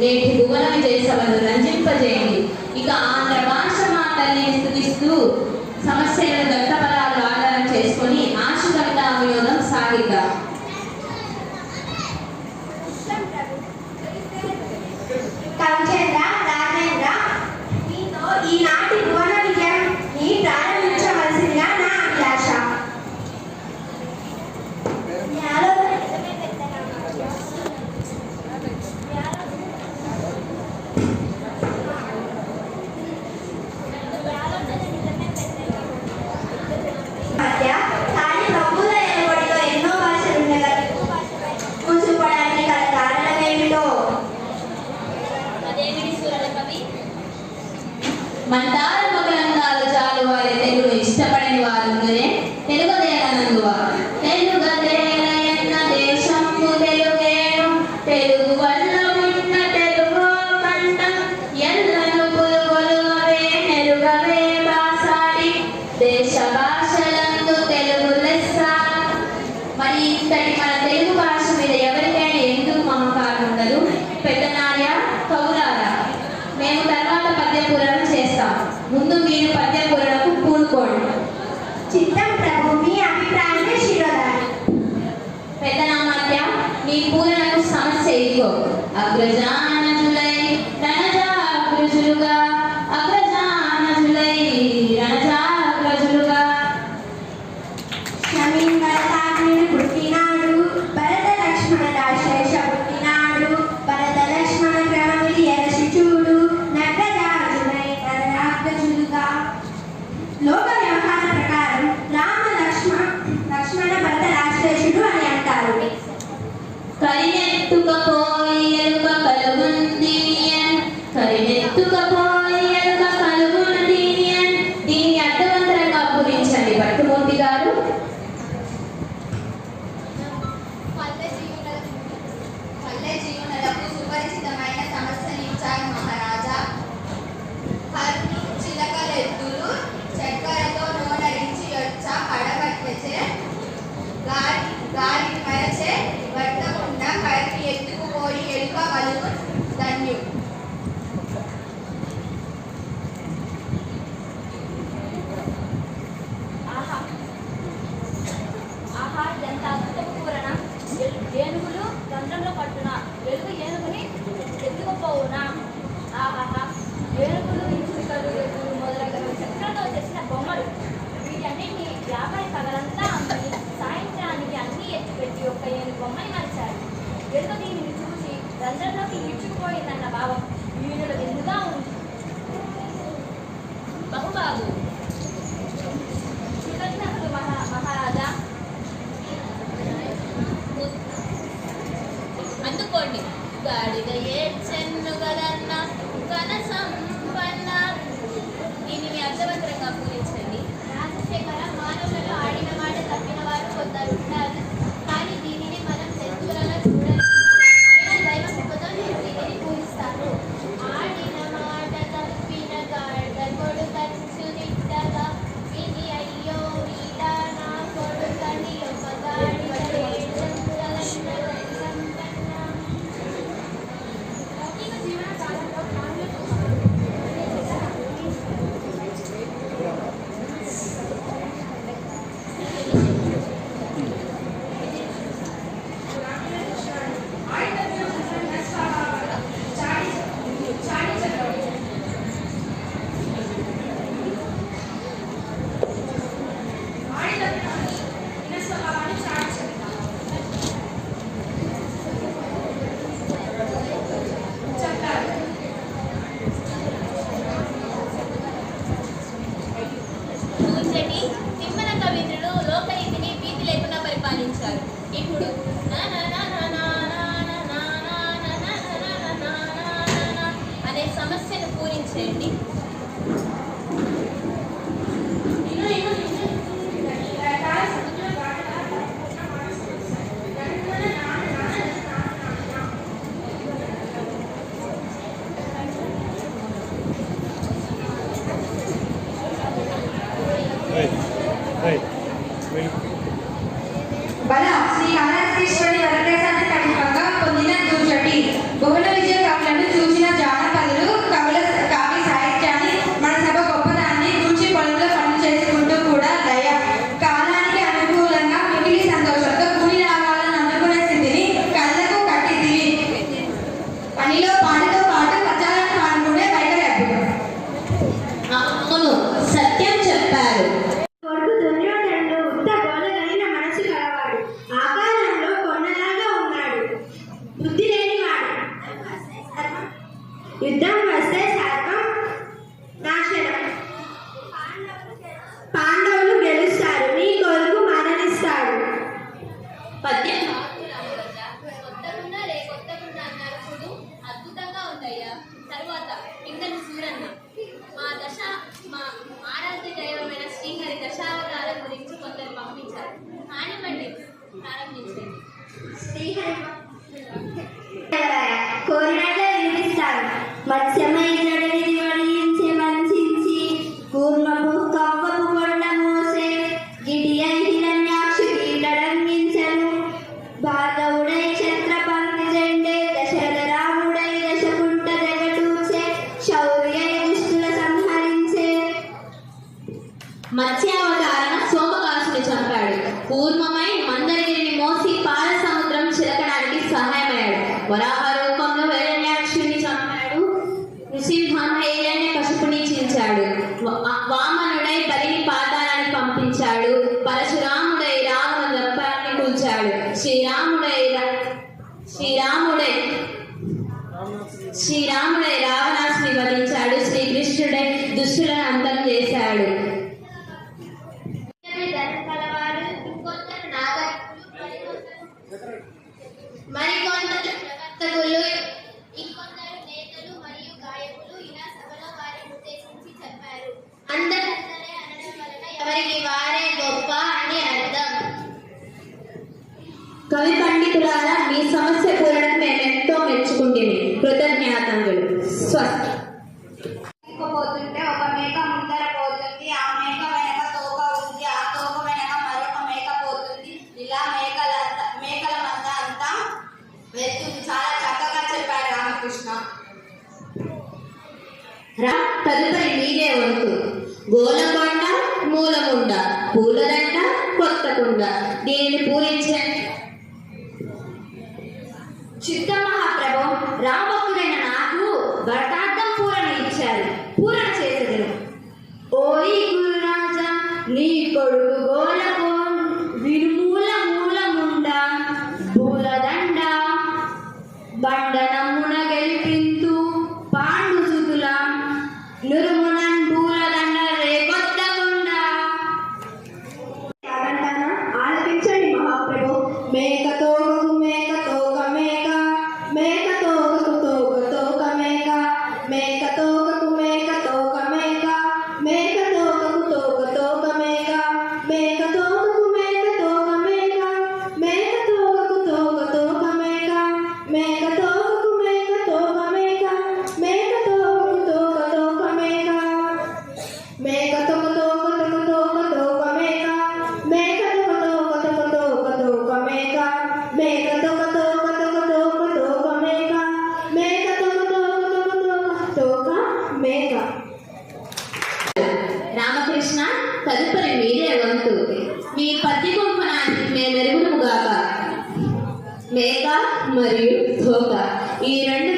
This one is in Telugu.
నేటి భువన విజయ సభను రంజింపజేయండి. ఇక ఆంధ్ర భాష మాటల్ని స్తుతిస్తూ సమస్యలను దత్తపదాలు ఆధారం చేసుకొని ఆశ కవితా వినోదం సాగిద్దాం. ఈనాటి భువన విజయాన్ని ప్రారంభించవలసిందిగా నా అభిలాష. ఎన్నో భాషలుండగా కూర్చుకోవడానికి గల కారణం ఏమిటో మందార మకరందాలు చాలు వారి తెలుగు ఇష్టపడని వారునే తెలుగుదేనందువా తెలుగదేన దేశము తెలుగేను తెలుగు వల్ల ఉన్న తెలుగు కంఠం ఎల్లను పులుగొలువే నెరుగవే బాసాడి దేశ భాషలందు తెలుగు లెస్స. మరి ఇంతటి మన తెలుగు భాష మీద ఎవరికైనా ఎందుకు మమకారం ఉండదు? పెద్దనార్య కౌలారా, మేము తర్వాత పద్యపూరణ చేస్తాం. ముందు మీరు పద్యపూరణకు పూనుకోండి. చిత్తం ప్రభు, మీ అభిప్రాయాన్ని శిరోధారి. పెద్దనామాత్య, మీ పూరణకు సమస్య ఇదిగో. అగ్రజానజులై రణజాగ్రజులుగా అగ్రజానజులై రణజాగ్రజులుగా శమీంద్రుడు పుట్టినాడు, భరత లక్ష్మణ రాశేష పుట్టినాడు, భరత లక్ష్మణ క్రమమిది ఎరసి చూడు నగ్రజాజులై నరాగ్రజులుగా. లోక వ్యవహార ప్రకారం రామ లక్ష్మణ భరత రాశేషుడు అని అంటారు. కరినెత్తుకపోయి ఎలుక కలుగుందియన్ కరినెత్తుకపోయి ఎలుక కలుగుందియన్. దీన్ని అర్థవంతంగా పూరించండి భట్టుమూర్తి గారు. పల్లె జీవనలకు సుపరిచితమైన సమస్యనిచ్చారు మహారాజా. కర్ణు చిలకలెద్దులు చక్కెరతో నోనరించి వచ్చ కడబట్టచే గాలిని మరచే పట్టకుండా కడకి ఎత్తుకుపోయి ఎలుక కలుగు ధన్యు. ఆహా, ఎంత అద్భుత పూరణ! ఏనుగులు రంధ్రంలో పట్టున వెలుగు ఏనుగుని ఎత్తుకుపోవునా? ఆహా, ఏనుగులు ఇసుకలు ఎద్దులు మొదలగు చక్రంతో చేసిన బొమ్మలు, వీటన్నిటిని వ్యాపారి పగలంతా అమ్మి సాయంత్రానికి అన్ని ఎత్తిపెట్టి ఒక్క ఏనుగు బొమ్మని మరిచారు. వెలుగు దీనిని చూసి రంధ్రంలోకి ఈడ్చుకుపోయిందన్న భావం వీణులు ఎందుగా ఉంది. బహుబాబు, కృతజ్ఞతలు మహారాజా. అందుకోండి. గాడిద ఏడ్చెన్ను గదన్న ఘన సంపన్న. దీనిని అర్థవంతంగా పూరించండి. రాజశేఖర, మానవులలో ఆడిన మాట తప్పిన వారు కొందరు ఉంటారు, కానీ దీనిని మనం జంతువులలో చూడలేదు. అయినా దైవ కృపతో నేను దీనిని పూజిస్తాను. ఆడిన మాట తప్పిన గాడిద కొడుకంచు నిట్టగా విని అయ్యో వీడా నా కొడుకని ఒక గాడిద ఏడ్చెన్ను గదన్న ఘన సంపన్న. లౌకిక జీవన కాలంలో మానవులు కూర్చొని తిమ్మన కవీంద్రుడు లోకనీతిని భీతి లేకుండా పరిపాలించారు. ఇప్పుడు అనే సమస్యను పూరించండి. బల శ్రీ కాళహస్తీశ్వరి వరప్రసాద కవిపంగా పొందిన దూచటి భువన విజయ కవులను యుద్ధం వస్తే సర్వం నాశనం. పాండవులు గెలుస్తారు, నీ కొడుకు మరణిస్తాడు. పద్యం కొత్తగున్నా అన్నారు చూడు, అద్భుతంగా ఉందయ్యా. తర్వాత పింగళి సూరన్న మా ఆరాధ్య దైవమైన శ్రీహరి దశావతారం గురించి కొందరు పంపించారు. కానివ్వండి, ప్రారంభించండి. శ్రీహరి కోరినట్లే వినిపిస్తాడు. మత్స్యమై జడవిధి వడించి వంచించి కూర్మపు కవ్వపు కొండ మోసే గిడియై హిరణ్యాక్షి కీటడంగించెను. భార్గవుడై క్షత్రపంక్తి జెండే దశరథ రాముడై దశకుంట జగటూర్చే శౌర్యై దుష్టుల సంహరించే. మత్స్యావతారణ సోమకాసుని చంపాడు. కూర్మమై మందరగిరిని మోసి పాల సముద్రం చిలకడానికి సహాయమయ్యాడు. వరాహ రూపంలో హిరణ్యాక్షుని చంపాడు. నృసింహ కశిపుని చీల్చాడు. వామనుడై బలిని పాతాళాన్ని పంపించాడు. పరశురాముడై రావణ దర్పాన్ని కూల్చాడు. శ్రీరాముడై రావణాసుని వధించాడు. శ్రీకృష్ణుడై దుష్టులను అంతం చేశాడు. మరికొందరు ప్రవర్తకులు, ఇంకొందరు నేతలు మరియు గాయకులు ఇలా సభలో వారిని ఉద్దేశించి చెప్పారు. అందరందరే అనడం వలన ఎవరికి వారే గొప్ప అని అర్థం. కవి పండితులారా, మీ సమస్య పూరణం మేమెంతో మెచ్చుకుంటేనే కృతజ్ఞాతములు. స్వస్తి. పోతుంటే ఒక మేక ముందర పోతుంది. ఆ మేక వెనక తోక ఉంది. ఆ తోక వెనక మరొక మేక పోతుంది. ఇలా మేకల మంద అంతా వెళ్తుంది. చాలా చక్కగా చెప్పాడు రామకృష్ణ. తదుపరి మీదే వంతు. గోలకొండ మూలముండ, పూలదండ కొత్తకుండ. దీనిని పూరించండి. చిత్త మహాప్రభు, రామభక్తుడైన నాకు భర్తార్థం పూరణ ఇచ్చారు. పూరణ చేసేదను. ఓయి గురురాజా, నీ కొడుకు గోలకు మూలముండ పూలదండ బండనమున గెలిపింతు పాండు సుతుల నురుమునన్ పూలదండ రేకొత్తకుండ. ఆలపించండి మహాప్రభు. మేక తోకకు మేక తోక మేక, మేక తోకకు తోక తోక మేక, మేక తోకకు మేక తోక మేక, మేక తోకకు తోక తోక మేక, మేక తోకకు మేక తోక మేక, మేక తోకకు తోక తోక మేక, మేక తోకకు మేక తోక మేక, మేక తోకకు తోక తోక మేక, మేక తోక తోక తోక తోక తోక మేక, మేక తోక తోక తోక తోక తోక మేక, మేక తోక తోక తోక తోక తోక మేక, మేక తోక తోక తోక తోక మేక. రామకృష్ణ, తదుపరి మీదే వంతు. మీ పద్య కుంభనాన్ని మేమెరుగునుగాక. మేక మరియు తోక, ఈ రెండు